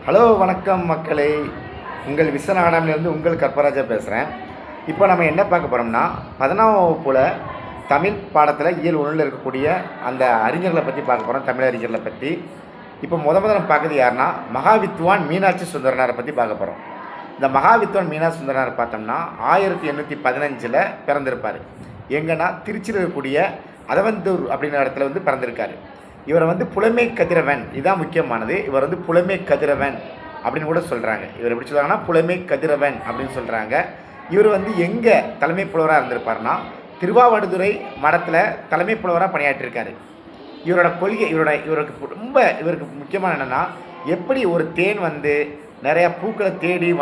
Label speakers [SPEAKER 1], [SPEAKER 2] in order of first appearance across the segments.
[SPEAKER 1] Hello வணக்கம் மக்களே. உங்கள் விஸ்வநாடாமிலிருந்து உங்கள் கற்பராஜா பேசுகிறேன். இப்போ நம்ம என்ன பார்க்க போகிறோம்னா 11ஆம் வகுப்பில் தமிழ் பாடத்தில் இயல் 1ல் இருக்கக்கூடிய அந்த அறிஞர்களை பற்றி பார்க்க போகிறோம். தமிழ் அறிஞர்களை பற்றி இப்போ முதல்ல பார்க்குறது யாருன்னா மகாவித்வான் மீனாட்சி சுந்தரனாரை பற்றி பார்க்க போகிறோம். இந்த மகாவித்வான் மீனாட்சி சுந்தரனார் பார்த்தோம்னா 1815 பிறந்திருப்பார். எங்கன்னா திருச்சியில் இருக்கக்கூடிய அதவந்தூர் அப்படின்ற இடத்துல பிறந்திருக்காரு. இவரை புலமை கதிரவன், இதுதான் முக்கியமானது. இவர் புலமை கதிரவன் அப்படின்னு கூட சொல்கிறாங்க. இவர் எப்படி சொல்கிறாங்கன்னா புலமை கதிரவன் அப்படின்னு சொல்கிறாங்க. இவர் எங்கே தலைமை புலவராக இருந்திருப்பார்னா திருவாவடுதுறை மடத்தில் தலைமை புலவராக பணியாற்றிருக்காரு. இவரோட கொள்கை இவருக்கு முக்கியமான என்னென்னா, எப்படி ஒரு தேன் நிறையா பூக்களை தேடி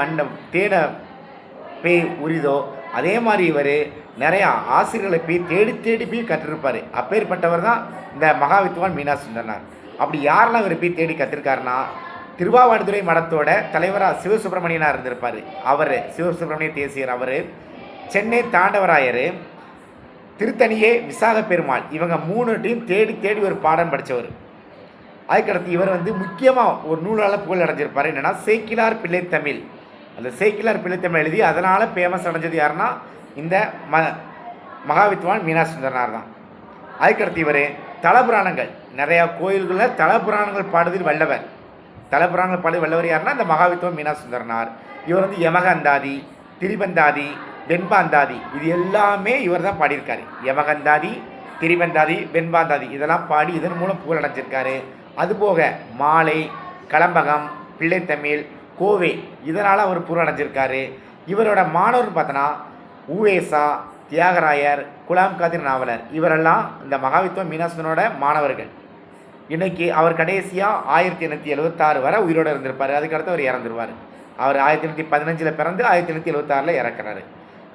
[SPEAKER 1] தேனை போய் உரிதோ அதே மாதிரி இவர் நிறையா ஆசிரியர்களை போய் தேடி போய் கற்றுருப்பார். அப்பேற்பட்டவர் தான் இந்த மகாவித்வான் மீனாட்சி சுந்தரனார். அப்படி யாரெல்லாம் இவர் போய் தேடி கற்றுருக்காருன்னா, திருவாவடுதுறை மடத்தோட தலைவராக சிவசுப்பிரமணியனாக இருந்திருப்பார். அவர் சிவசுப்பிரமணிய தேசியர், அவர் சென்னை தாண்டவராயர், திருத்தணியே விசாக பெருமாள், இவங்க 3 தேடி ஒரு பாடம் படித்தவர். அதுக்கடுத்து இவர் முக்கியமாக ஒரு நூலால் புகழ் அடைஞ்சிருப்பார். என்னென்னா சேக்கிழார் பிள்ளைத்தமிழ். அந்த சேக்கிழார் பிள்ளைத்தமிழ் எழுதி அதனால் ஃபேமஸ் அடைஞ்சது யாருன்னா இந்த மகாவித்வான் மீனாட்சி சுந்தரனார் தான். அதுக்கடுத்து இவர் தலபுராணங்கள், நிறையா கோயில்களில் தலபுராணங்கள் பாடுவதில் வல்லவர். தலபுராணங்கள் பாடுவதில் வல்லவர் யாருன்னா இந்த மகாவித்வான் மீனாட்சி சுந்தரனார். இவர் யமகந்தாதி, திரிபந்தாதி, வெண்பாந்தாதி, இது எல்லாமே இவர் தான் பாடியிருக்காரு. யமகந்தாதி, திரிபந்தாதி, வெண்பாந்தாதி இதெல்லாம் பாடி இதன் மூலம் புகழ் அடைஞ்சிருக்காரு. அதுபோக மாலை, கலம்பகம், பிள்ளைத்தமிழ், கோவை இதனால் அவர் புகழ் அடைஞ்சிருக்காரு. இவரோட மாணவர்னு பார்த்தோன்னா ஊவேசா, தியாகராயர், குலாம் காதிர் நாவலர், இவரெல்லாம் இந்த மகாவித்வான் மீனாட்சியோட மாணவர்கள். இன்றைக்கி அவர் கடைசியாக 1876 வரை உயிரோடு இருந்திருப்பார். அதுக்கடுத்து அவர் இறந்துருவார். அவர் 1815 பிறந்து 1876 இறக்குறாரு.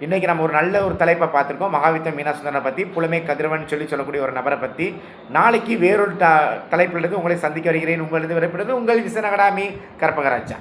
[SPEAKER 1] இன்றைக்கி நம்ம ஒரு நல்ல ஒரு தலைப்பை பார்த்துருக்கோம். மகாவித்வான் மீனாட்சி சுந்தரனை பற்றி, புலமை கதிரவன் சொல்லக்கூடிய ஒரு நபரை பற்றி. நாளைக்கு வேறொரு தலைப்பிலிருந்து உங்களை சந்திக்க வருகிறேன். உங்களிருந்து விரைப்படுவது உங்கள் விஸ்வநாடாமி கற்பகராஜா.